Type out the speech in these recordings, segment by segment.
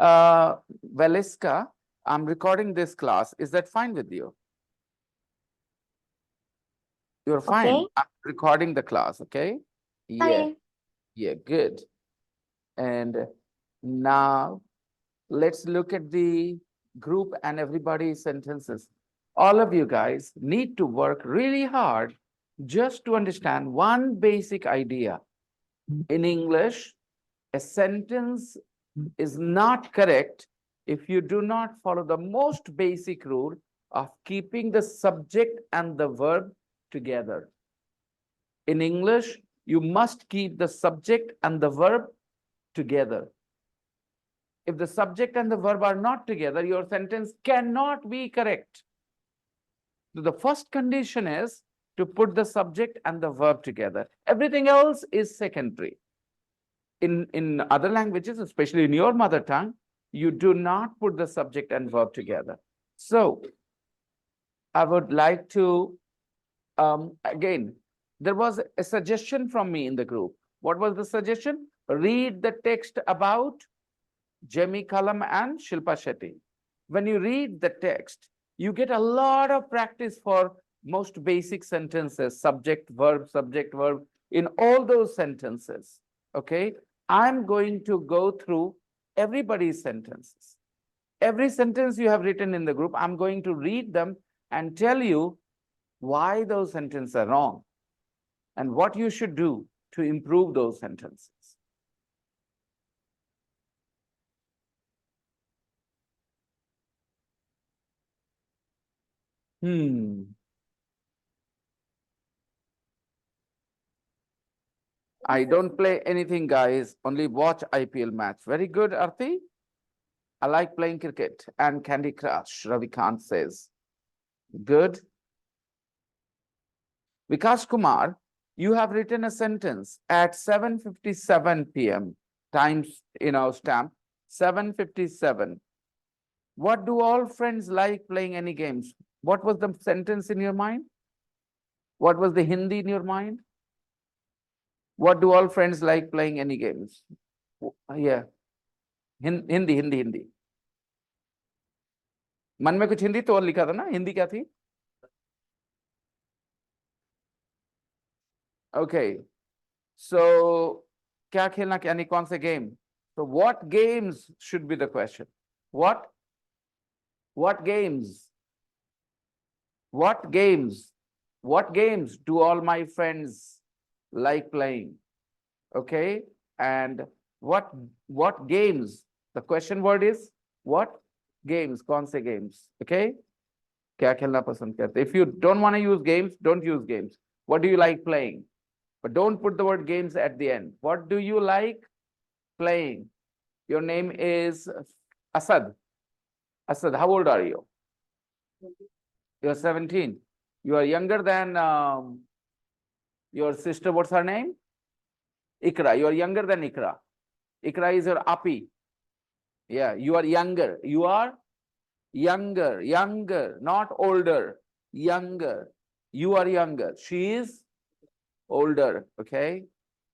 Veliska, I'm recording this class. Is that fine with you? You're fine. Okay, I'm recording the class, okay? Yeah, fine. yeah, good. And now let's look at the group and everybody's sentences. All of you guys need to work really hard just to understand one basic idea. In English, a sentence is not correct if you do not follow the most basic rule of keeping the subject and the verb together. In English, you must keep the subject and the verb together. If the subject and the verb are not together, your sentence cannot be correct. So the first condition is to put the subject and the verb together. Everything else is secondary. In other languages, especially in your mother tongue, you do not put the subject and verb together. So I would like to, again, there was a suggestion from me in the group. What was the suggestion? Read the text about Jemi Kalam and Shilpa Shetty. When you read the text, you get a lot of practice for most basic sentences, subject, verb, in all those sentences. Okay, I'm going to go through everybody's sentences. Every sentence you have written in the group, I'm going to read them and tell you why those sentences are wrong and what you should do to improve those sentences. I don't play anything, guys. Only watch IPL match. Very good, Arti. I like playing cricket and Candy Crush, Ravikant says. Good. Vikas Kumar, you have written a sentence at 7:57 p.m. Times, stamp 7:57. What do all friends like playing any games? What was the sentence in your mind? What was the Hindi in your mind? What do all friends like playing any games? Yeah, Hindi. मन में कुछ हिंदी तो और लिखा था ना, हिंदी क्या थी? Okay, so क्या खेलना, यानी कौन से game? So what games should be the question? What games? What games? What games do all my friends like playing? Okay, and what games? The question word is what games? कौन से games? Okay, क्या खेलना पसंद करते? If you don't want to use games, don't use games. What do you like playing? But don't put the word games at the end. What do you like playing? Your name is Asad. Asad, how old are you? You're 17. You are younger than your sister. What's her name? Ikra. You are younger than Ikra. Ikra is your api. Yeah, you are younger. You are younger, not older. Younger. You are younger. She is older. Okay.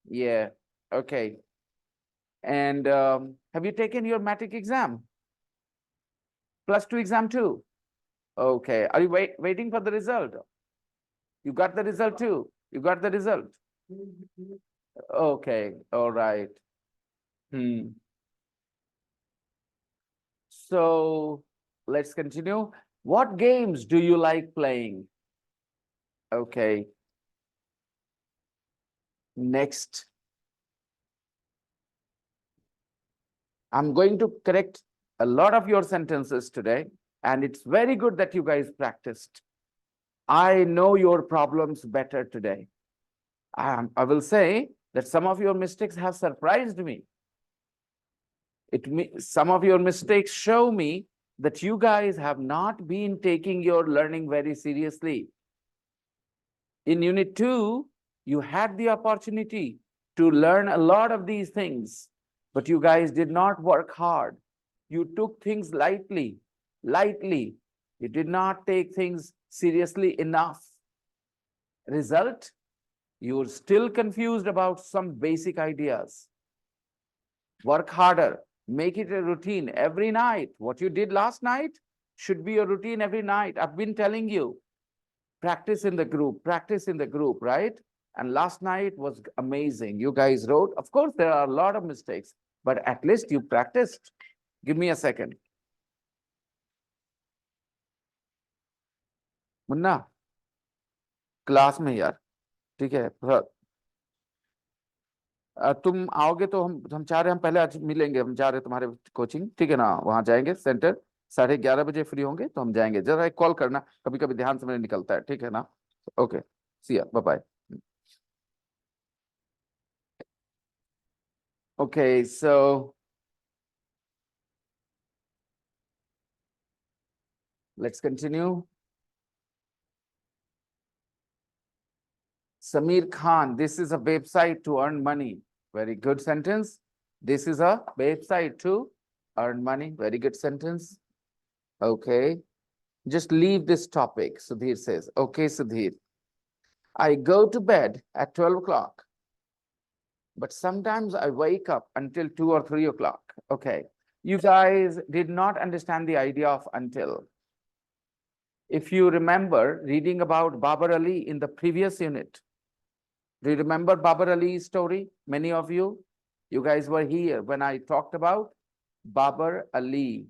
Yeah. Okay. And have you taken your matric exam? +2 exam too? Okay. Are you waiting for the result? You got the result too? You got the result? Okay. All right. So let's continue. What games do you like playing? Okay. Next. I'm going to correct a lot of your sentences today, and it's very good that you guys practiced. I know your problems better today. I will say that some of your mistakes have surprised me. Some of your mistakes show me that you guys have not been taking your learning very seriously. In Unit 2, you had the opportunity to learn a lot of these things, but you guys did not work hard. You took things lightly. You did not take things seriously enough. Result, you're still confused about some basic ideas. Work harder. Make it a routine every night. What you did last night should be a routine every night. I've been telling you, practice in the group, right? And last night was amazing. You guys wrote. Of course, there are a lot of mistakes, but at least you practiced. Give me a second. Munna class में यार, ठीक है। तुम आओगे तो हम चाह रहे हैं, हम पहले आज मिलेंगे, हम जा रहे हैं तुम्हारे कोचिंग, ठीक है ना? वहां जाएंगे सेंटर, 11:30 बजे फ्री होंगे तो हम जाएंगे। जरा एक कॉल करना, कभी कभी ध्यान से मेरे निकलता है, ठीक है ना? Okay, see ya, bye bye. Okay, so let's continue. Samir Khan, this is a website to earn money. Very good sentence. This is a website to earn money. Very good sentence. Okay. Just leave this topic, Sudhir says. Okay, Sudhir. I go to bed at 12 o'clock, but sometimes I wake up until 2 or 3 o'clock. Okay. You guys did not understand the idea of until. If you remember reading about Babar Ali in the previous unit, do you remember Babar Ali's story? Many of you guys were here when I talked about Babar Ali.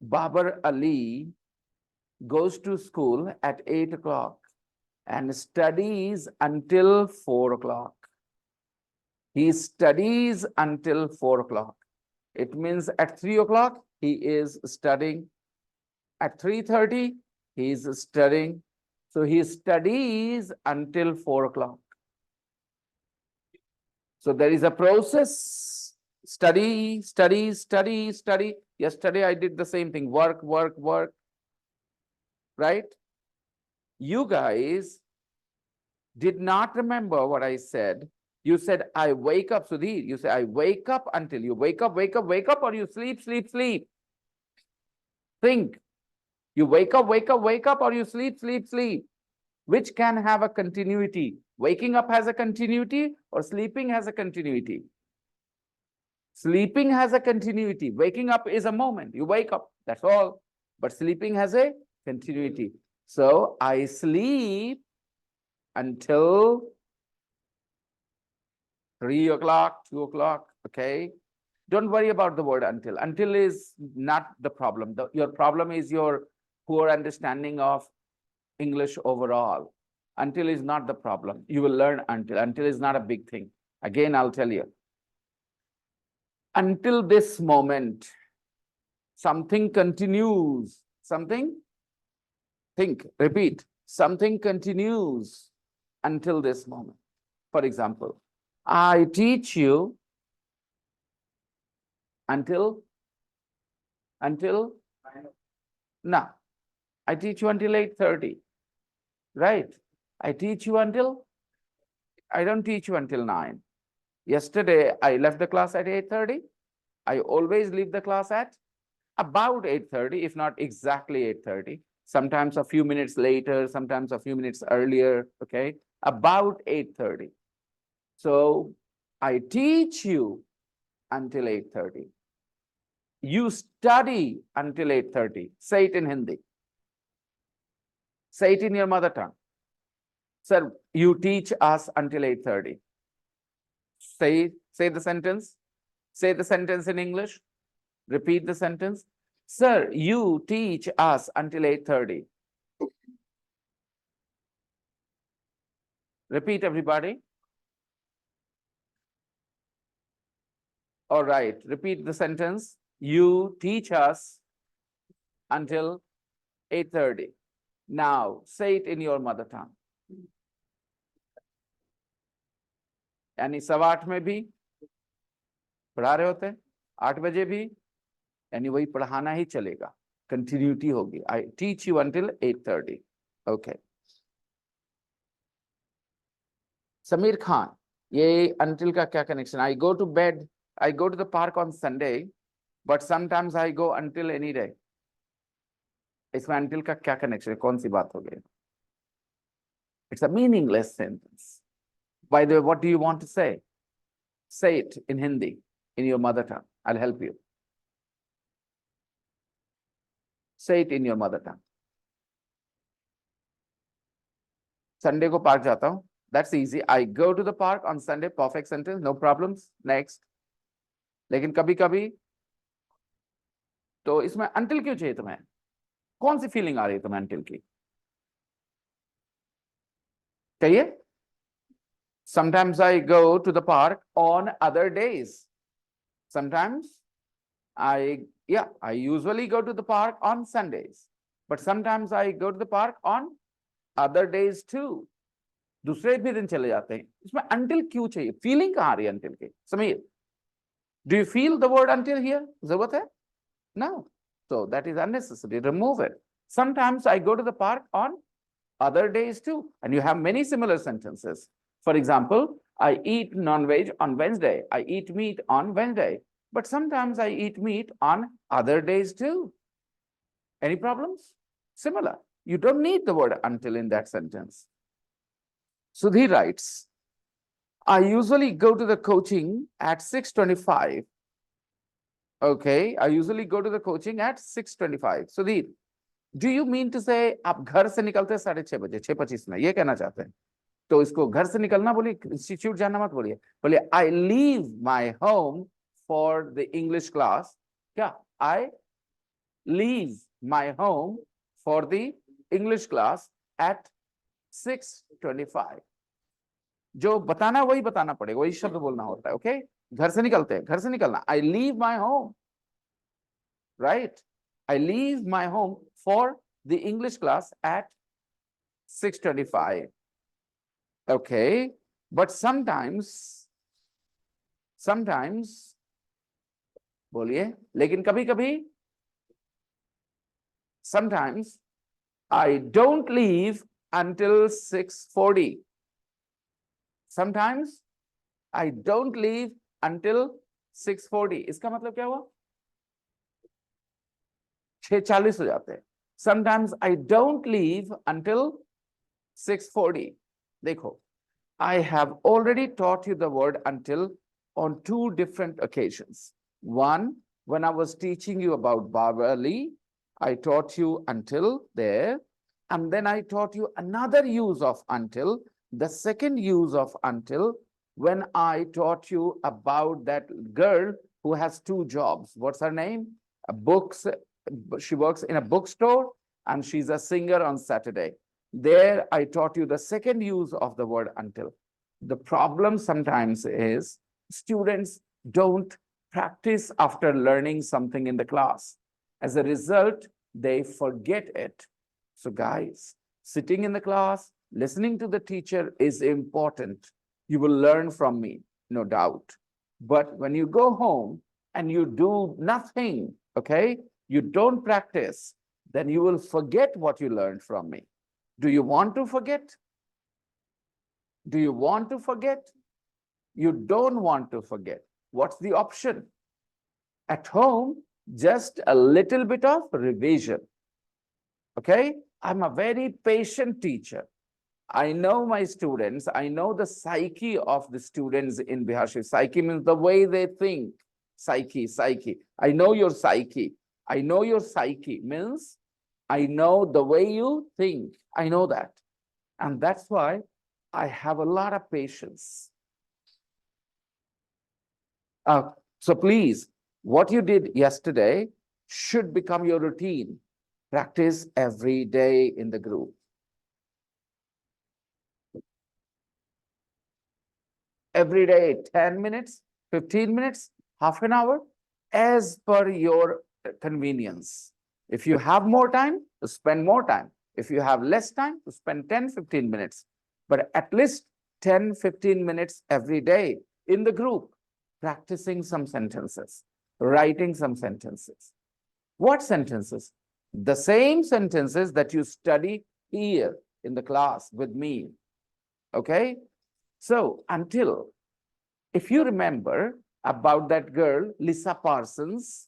Babar Ali goes to school at 8 o'clock and studies until 4 o'clock. He studies until 4 o'clock. It means at 3 o'clock, he is studying. At 3:30, he is studying. So he studies until 4 o'clock. So there is a process. Study, study, study, study. Yesterday I did the same thing. Work, work, work. Right? You guys did not remember what I said. You said, I wake up, Sudhir. You say, I wake up until you wake up, wake up, wake up, or you sleep, sleep, sleep. Think. You wake up, wake up, wake up, or you sleep, sleep, sleep. Which can have a continuity? Waking up has a continuity or sleeping has a continuity? Sleeping has a continuity. Waking up is a moment. You wake up, that's all. But sleeping has a continuity. So I sleep until 3 o'clock, 2 o'clock, okay? Don't worry about the word until. Until is not the problem. Your problem is your poor understanding of English overall. Until is not the problem. You will learn until. Until is not a big thing. Again, I'll tell you. Until this moment, something continues. Something? Think, repeat. Something continues until this moment. For example, I teach you until, no, I teach you until 8:30, right? I teach you until, I don't teach you until 9. Yesterday, I left the class at 8:30. I always leave the class at about 8:30, if not exactly 8:30. Sometimes a few minutes later, sometimes a few minutes earlier, okay? About 8:30. So I teach you until 8:30. You study until 8:30. Say it in Hindi. Say it in your mother tongue. Sir, you teach us until 8:30. Say the sentence. Say the sentence in English. Repeat the sentence. Sir, you teach us until 8:30. Repeat, everybody. All right, repeat the sentence. You teach us until 8:30. Now, say it in your mother tongue. यानी 8:15 में भी पढ़ा रहे होते, 8 बजे भी, यानी वही पढ़ाना ही चलेगा, कंटिन्यूटी होगी. I teach you until 8:30. Okay. Sameer Khan, ये until का क्या connection? I go to bed, I go to the park on Sunday, but sometimes I go until any day. इसमें until का क्या connection है? कौन सी बात हो गई? It's a meaningless sentence. By the way, what do you want to say? Say it in Hindi, in your mother tongue. I'll help you. Say it in your mother tongue. Sunday को park जाता हूँ. That's easy. I go to the park on Sunday. Perfect sentence. No problems. Next. लेकिन कभी कभी तो इसमें until क्यों चाहिए तुम्हें? कौन सी फीलिंग आ रही है तुम्हें until की? चाहिए? Sometimes I go to the park on other days. Sometimes I usually go to the park on Sundays. But sometimes I go to the park on other days too. दूसरे भी दिन चले जाते हैं. इसमें until क्यों चाहिए? Feeling कहाँ आ रही है until की? Sameer, do you feel the word until here? जरूरत है? No. So that is unnecessary. Remove it. Sometimes I go to the park on other days too. And you have many similar sentences. For example, I eat non-veg on Wednesday. I eat meat on Wednesday. But sometimes I eat meat on other days too. Any problems? Similar. You don't need the word until in that sentence. Sudhir writes, I usually go to the coaching at 6:25. Okay, I usually go to the coaching at 6:25. Sudhir, do you mean to say आप घर से निकलते हैं 6:30 बजे, 6:25 में, ये कहना चाहते हैं? तो इसको घर से निकलना बोलिए, इंस्टीट्यूट जाना मत बोलिए. बोलिए I leave my home for the English class. क्या? I leave my home for the English class at 6:25. जो बताना वही बताना पड़ेगा, वही शब्द बोलना होता है. ओके, घर से निकलते हैं, घर से निकलना. I leave my home, right? I leave my home for the English class at 6:25. Okay, but sometimes बोलिए, लेकिन कभी कभी sometimes I don't leave until 6:40. Sometimes I don't leave until 6:40. इसका मतलब क्या हुआ? 6:40 हो जाते हैं. Sometimes I don't leave until 6:40. देखो, I have already taught you the word until on two different occasions. One, when I was teaching you about Babali, I taught you until there, and then I taught you another use of until, the second use of until, when I taught you about that girl who has two jobs. What's her name? She works in a bookstore and she's a singer on Saturday. There I taught you the second use of the word until. The problem sometimes is students don't practice after learning something in the class. As a result, they forget it. So guys, sitting in the class, listening to the teacher is important. You will learn from me, no doubt. But when you go home and you do nothing, okay, you don't practice, then you will forget what you learned from me. Do you want to forget? Do you want to forget? You don't want to forget. What's the option? At home, just a little bit of revision. Okay? I'm a very patient teacher. I know my students. I know the psyche of the students in Biharshi. Psyche means the way they think. Psyche. I know your psyche. I know your psyche means I know the way you think. I know that. And that's why I have a lot of patience. So please, what you did yesterday should become your routine. Practice every day in the group. Every day, 10 minutes, 15 minutes, half an hour, as per your convenience. If you have more time, to spend more time. If you have less time, to spend 10, 15 minutes. But at least 10, 15 minutes every day in the group, practicing some sentences, writing some sentences. What sentences? The same sentences that you study here in the class with me. Okay? So, until, if you remember about that girl, Lisa Parsons,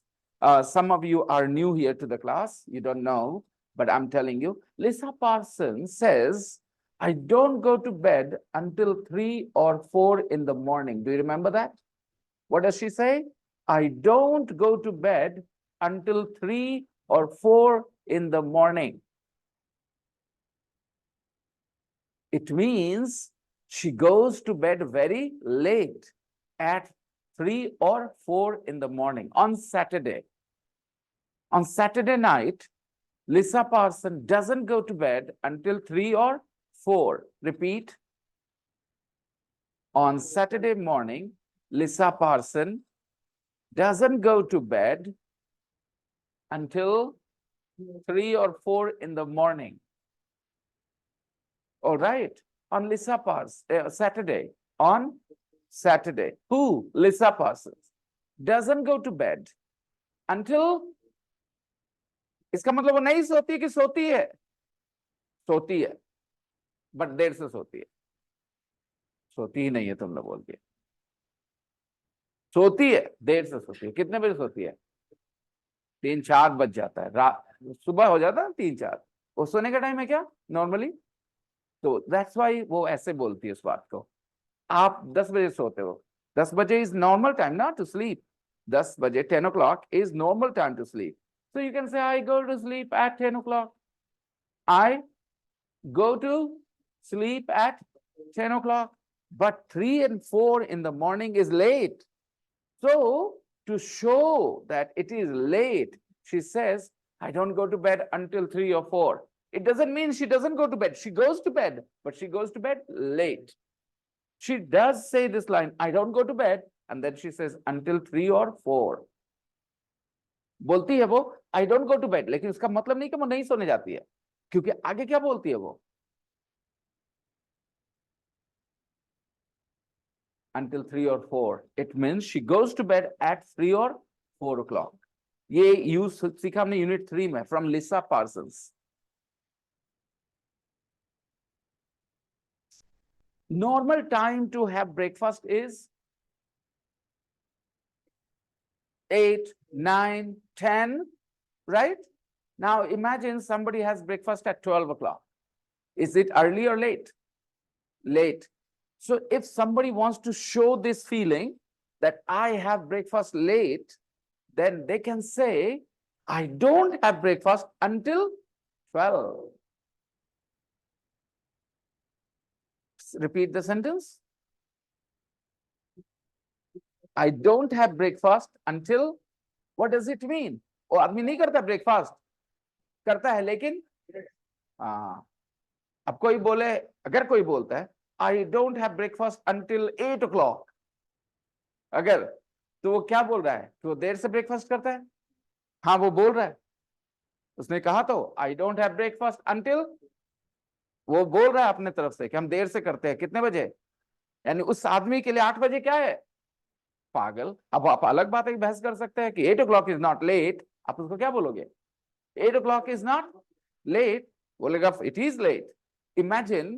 some of you are new here to the class, you don't know, but I'm telling you, Lisa Parsons says, I don't go to bed until 3 or 4 in the morning. Do you remember that? What does she say? I don't go to bed until 3 or 4 in the morning. It means she goes to bed very late at 3 or 4 in the morning on Saturday. On Saturday night, Lisa Parson doesn't go to bed until 3 or 4. Repeat. On Saturday morning, Lisa Parson doesn't go to bed until 3 or 4 in the morning. All right. On Lisa Parsons, Saturday. On Saturday. Who? Lisa Parsons. Doesn't go to bed until. इसका मतलब वो नहीं सोती कि सोती है? सोती है, बट देर से सोती है. सोती ही नहीं है तुमने बोल दिया. सोती है, देर से सोती है. कितने बजे सोती है? 3-4 बज जाता है. रात सुबह हो जाता है 3-4. वो सोने का टाइम है क्या नॉर्मली? तो दैट्स वाई वो ऐसे बोलती है उस बात को. आप 10 बजे सोते हो. 10 बजे इज नॉर्मल टाइम ना टू स्लीप. 10 बजे 10 o'clock is normal time to sleep. So you can say, I go to sleep at 10 o'clock. I go to sleep at 10 o'clock. But 3 and 4 in the morning is late. So to show that it is late, she says, I don't go to bed until 3 or 4. It doesn't mean she doesn't go to bed. She goes to bed, but she goes to bed late. She does say this line, I don't go to bed, and then she says until 3 or 4. बोलती है वो I don't go to bed, लेकिन इसका मतलब नहीं कि वो नहीं सोने जाती है, क्योंकि आगे क्या बोलती है वो? Until 3 or 4. It means she goes to bed at 3 or 4 o'clock. ये यूज सीखा हमने यूनिट 3 में from Lisa Parsons. Normal time to have breakfast is 8, 9, 10, right? Now imagine somebody has breakfast at 12 o'clock. Is it early or late? Late. So if somebody wants to show this feeling that I have breakfast late, then they can say, I don't have breakfast until 12. Repeat the sentence. I don't have breakfast until, what does it mean? वो आदमी नहीं करता breakfast, करता है लेकिन अब कोई बोले, अगर कोई बोलता है I don't have breakfast until 8 o'clock, अगर, तो वो क्या बोल रहा है? तो वो देर से ब्रेकफास्ट करता है. हाँ वो बोल रहा है, उसने कहा तो I don't have breakfast until, वो बोल रहा है अपने तरफ से कि हम देर से करते हैं. कितने बजे? यानी उस आदमी के लिए 8 बजे क्या है? पागल. अब आप अलग बात एक बहस कर सकते हैं कि 8 o'clock इज नॉट लेट. आप उसको क्या बोलोगे? 8 o'clock इज नॉट लेट. बोलेगा it is late. Imagine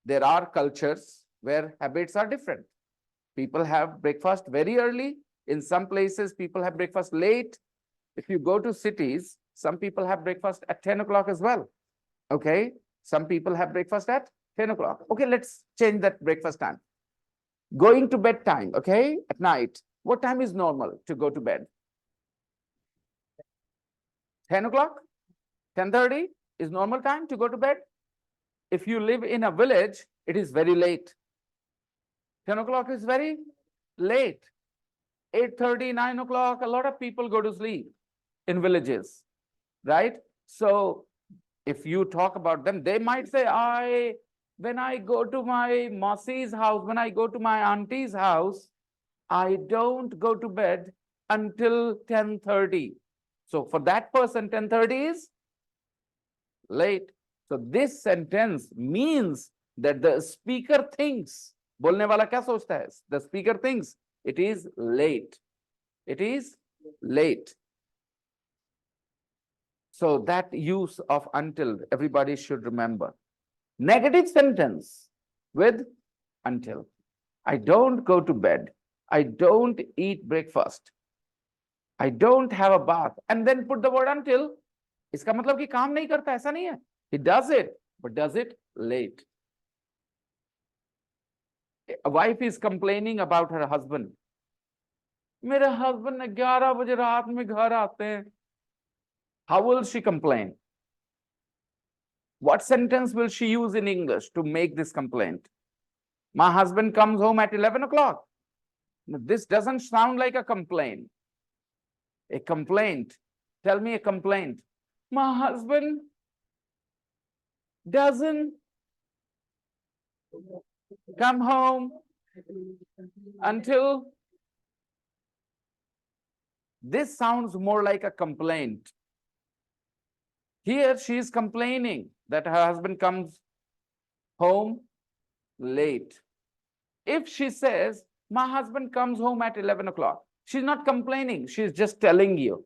there are cultures where habits are different. People have breakfast very early. In some places, people have breakfast late. If you go to cities, some people have breakfast at 10 o'clock as well. Okay. Some people have breakfast at 10 o'clock. Okay, let's change that breakfast time. Going to bed time, okay, at night. What time is normal to go to bed? 10 o'clock? 10:30 is normal time to go to bed? If you live in a village, it is very late. 10 o'clock is very late. 8:30, 9 o'clock, a lot of people go to sleep in villages, right? So if you talk about them, they might say, when I go to my Mausi's house, when I go to my auntie's house, I don't go to bed until 10:30. So for that person, 10:30 is late. So this sentence means that the speaker thinks, बोलने वाला क्या सोचता है? The speaker thinks it is late. It is late. So that use of until, everybody should remember. Negative sentence with until. I don't go to bed. I don't eat breakfast. I don't have a bath. And then put the word until. इसका मतलब कि काम नहीं करता, ऐसा नहीं है. He does it, but does it late. A wife is complaining about her husband. मेरे husband 11 बजे रात में घर आते हैं. How will she complain? What sentence will she use in English to make this complaint? My husband comes home at 11 o'clock. This doesn't sound like a complaint. A complaint. Tell me a complaint. My husband doesn't come home until. This sounds more like a complaint. Here she is complaining that her husband comes home late. If she says, my husband comes home at 11 o'clock, she's not complaining. She's just telling you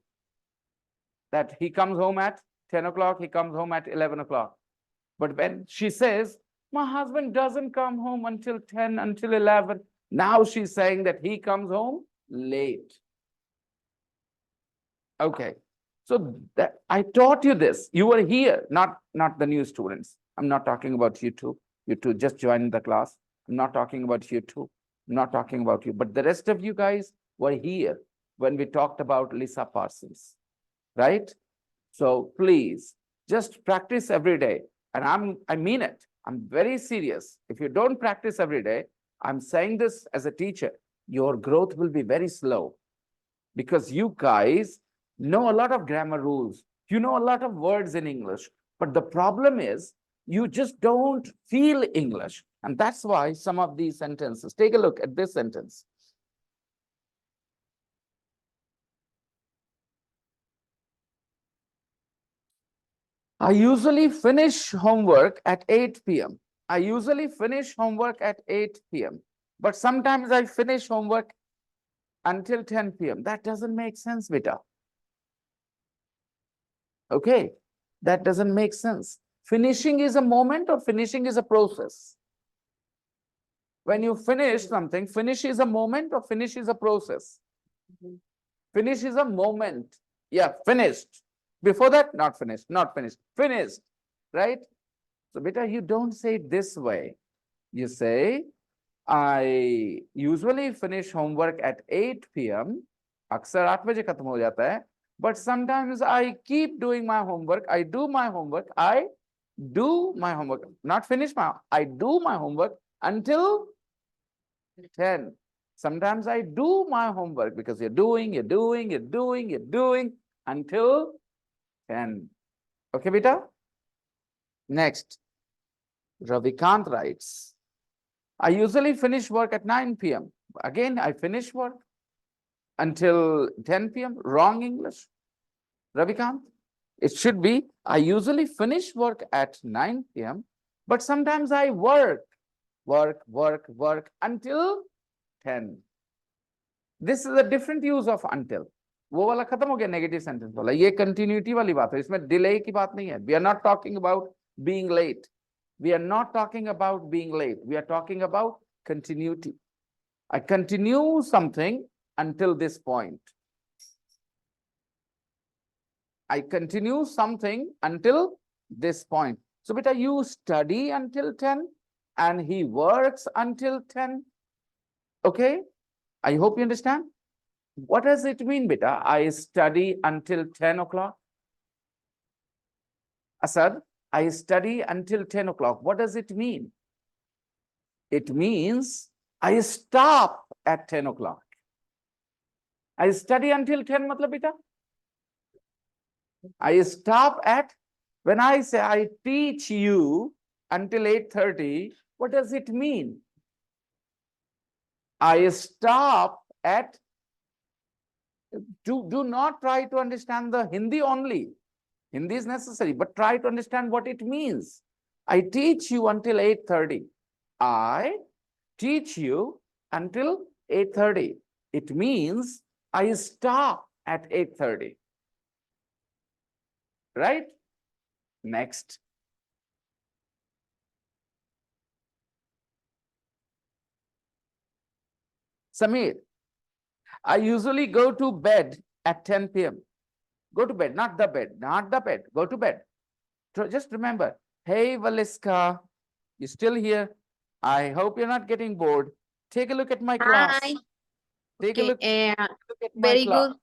that he comes home at 10 o'clock, he comes home at 11 o'clock. But when she says, my husband doesn't come home until 10, until 11, now she's saying that he comes home late. Okay. So that I taught you this. You were here, not the new students. I'm not talking about you two. You two just joined the class. I'm not talking about you two. I'm not talking about you. But the rest of you guys were here when we talked about Lisa Parsons, right? So please just practice every day. And I mean it. I'm very serious. If you don't practice every day, I'm saying this as a teacher, your growth will be very slow because you guys know a lot of grammar rules. You know a lot of words in English, but the problem is you just don't feel English. And that's why some of these sentences, take a look at this sentence. I usually finish homework at 8 p.m. I usually finish homework at 8 p.m. But sometimes I finish homework until 10 p.m. That doesn't make sense, beta. Okay, that doesn't make sense. Finishing is a moment or finishing is a process? When you finish something, finish is a moment or finish is a process? Finish is a moment. Yeah, finished. Before that, not finished, not finished, finished, right? So beta, you don't say it this way. You say, I usually finish homework at 8 p.m. अक्सर 8 बजे खत्म हो जाता है. But sometimes I keep doing my homework. I do my homework. I do my homework. Not finish my, I do my homework until 10. Sometimes I do my homework because you're doing until 10. Okay, beta? Next, Ravikant writes, I usually finish work at 9 p.m. Again, I finish work until 10 p.m. Wrong English. Ravikant, it should be, I usually finish work at 9 p.m. But sometimes I work until 10. This is a different use of until. वो वाला खत्म हो गया negative sentence वाला. ये continuity वाली बात है. इसमें delay की बात नहीं है. We are not talking about being late. We are not talking about being late. We are talking about continuity. I continue something until this point. I continue something until this point. So beta, you study until 10 and he works until 10. Okay? I hope you understand. What does it mean, beta? I study until 10 o'clock. Asad, I study until 10 o'clock. What does it mean? It means I stop at 10 o'clock. I study until 10, matlab beta? I stop at, when I say I teach you until 8:30, what does it mean? I stop at, do not try to understand the Hindi only. Hindi is necessary, but try to understand what it means. I teach you until 8:30. I teach you until 8:30. It means I stop at 8:30. Right? Next. Samir, I usually go to bed at 10 p.m. Go to bed, not the bed, not the bed. Go to bed. So just remember, hey, Valiska, you're still here. I hope you're not getting bored. Take a look at my class. Hi. Take a look. at my Very class. good.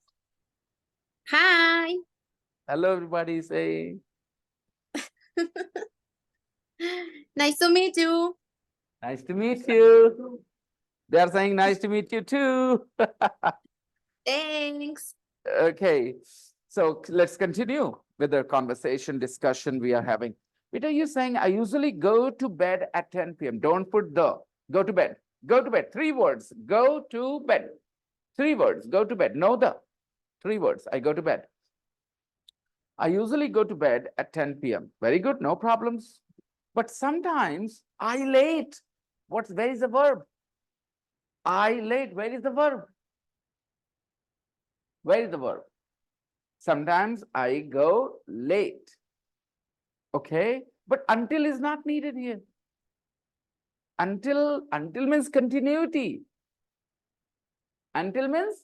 Hi. Hello, everybody. Say Nice to meet you. nice to meet you. They are saying nice to meet you too. Thanks. Okay, so let's continue with the conversation discussion we are having. Peter, you're saying I usually go to bed at 10 p.m. Don't put the go to bed. Go to bed. 3 words. Go to bed. 3 words. Go to bed. No the. 3 words. I go to bed. I usually go to bed at 10 p.m. Very good. No problems. But sometimes I late. Where is the verb? I late. Where is the verb? Where is the verb? Sometimes I go late. Okay. But until is not needed here. Until means continuity. Until means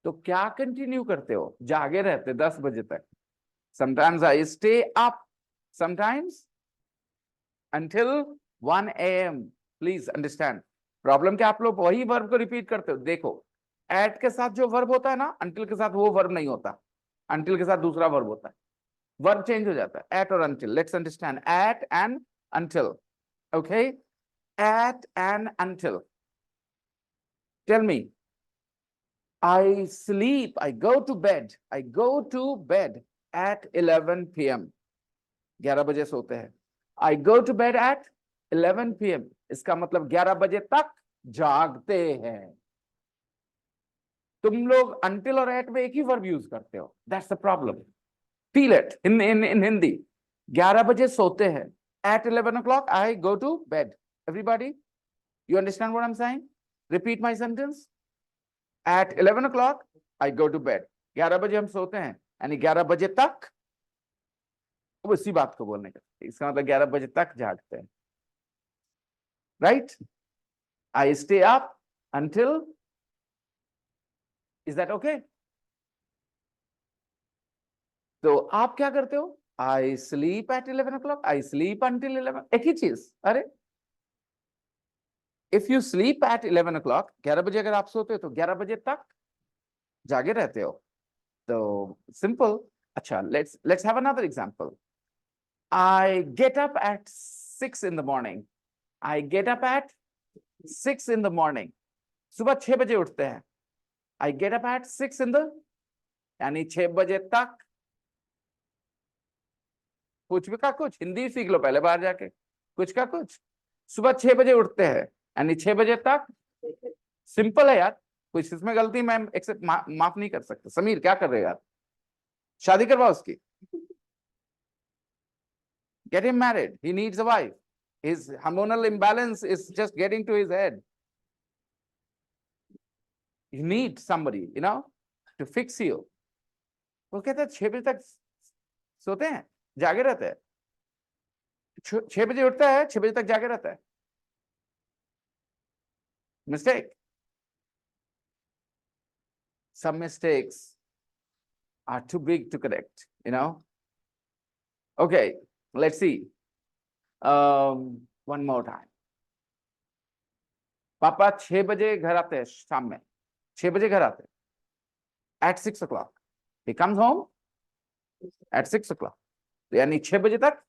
तो क्या continue करते हो? जागे रहते 10 बजे तक. Sometimes I stay up. Sometimes until 1 a.m. Please understand. Problem क्या आप लोग वही वर्ब को रिपीट करते हो. देखो एट के साथ जो वर्ब होता है ना, अंटिल के साथ वो वर्ब नहीं होता. अंटिल के साथ दूसरा वर्ब होता है. वर्ब चेंज हो जाता है. एट और until. Let's understand. At and until. Okay. At and until. Tell me. I sleep. I go to bed. I go to bed at 11 p.m. 11 बजे सोते हैं. I go to bed at 11 p.m. इसका मतलब 11 बजे तक जागते हैं. तुम लोग until और at में एक ही वर्ब यूज करते हो. That's the problem. Feel it in Hindi. 11 बजे सोते हैं. At 11 o'clock, I go to bed. Everybody, you understand what I'm saying? Repeat my sentence. At 11 o'clock, I go to bed. 11 बजे हम सोते हैं, यानी 11 बजे तक. वो इसी बात को बोलने का. इसका मतलब 11 बजे तक जागते हैं. Right? I stay up until. Is that okay? तो आप क्या करते हो? I sleep at 11 o'clock. I sleep until 11. एक ही चीज. अरे if you sleep at 11 o'clock, 11 बजे अगर आप सोते हो तो 11 बजे तक जागे रहते हो. तो simple. अच्छा, let's have another example. I get up at 6 in the morning. I get up at 6 in the morning. सुबह 6 बजे उठते हैं. I get up at 6 in the, यानी 6 बजे तक. कुछ भी का कुछ. हिंदी सीख लो पहले बाहर जाके. कुछ का कुछ. सुबह 6 बजे उठते हैं, यानी 6 बजे तक. सिंपल है यार. कुछ इसमें गलती मैं एक्सेप्ट माफ नहीं कर सकता. समीर क्या कर रहे हो यार? शादी करवाओ उसकी. Get him married. He needs a wife. His hormonal imbalance is just getting to his head. You need somebody, to fix you. वो कहते हैं 6 बजे तक सोते हैं, जागे रहते हैं. 6 बजे उठता है, 6 बजे तक जागे रहता है. Mistake. Some mistakes are too big to correct, Okay, let's see. One more time. पापा 6 बजे घर आते हैं शाम में. 6 बजे घर आते हैं. At 6 o'clock. He comes home at 6 o'clock. यानी 6 बजे तक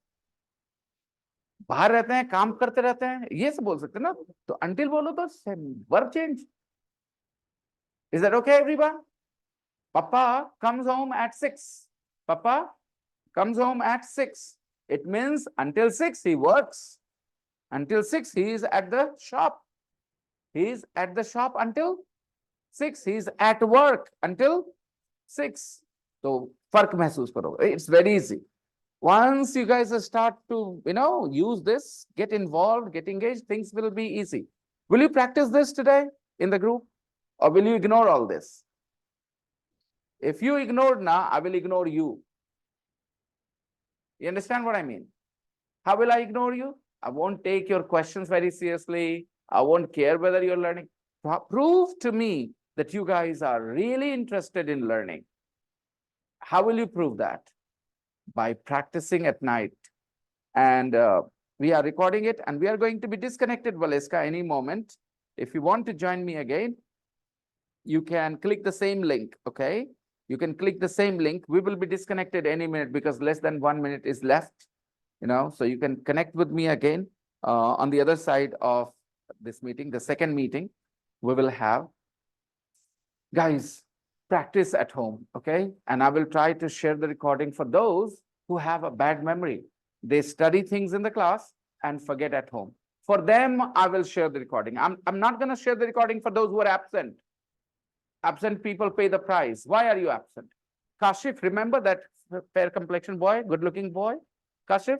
बाहर रहते हैं, काम करते रहते हैं. ये सब बोल सकते हैं ना. तो until बोलो तो verb change. Is that okay, everyone? Papa comes home at 6. Papa comes home at 6. It means until 6 he works. Until 6 he is at the shop. He is at the shop until 6. He is at work until 6. So फर्क महसूस करोगे. It's very easy. Once you guys start to, use this, get involved, get engaged, things will be easy. Will you practice this today in the group? Or will you ignore all this? If you ignored now, I will ignore you. You understand what I mean? How will I ignore you? I won't take your questions very seriously. I won't care whether you're learning. Prove to me that you guys are really interested in learning. How will you prove that? By practicing at night. And we are recording it and we are going to be disconnected, Valeska, any moment. If you want to join me again, you can click the same link, okay? You can click the same link. We will be disconnected any minute because less than 1 minute is left, so you can connect with me again on the other side of this meeting, the second meeting we will have. Guys, practice at home, okay? And I will try to share the recording for those who have a bad memory. They study things in the class and forget at home. For them, I will share the recording. I'm not going to share the recording for those who are absent. Absent people pay the price. Why are you absent? Kashif, remember that fair complexion boy, good looking boy? Kashif?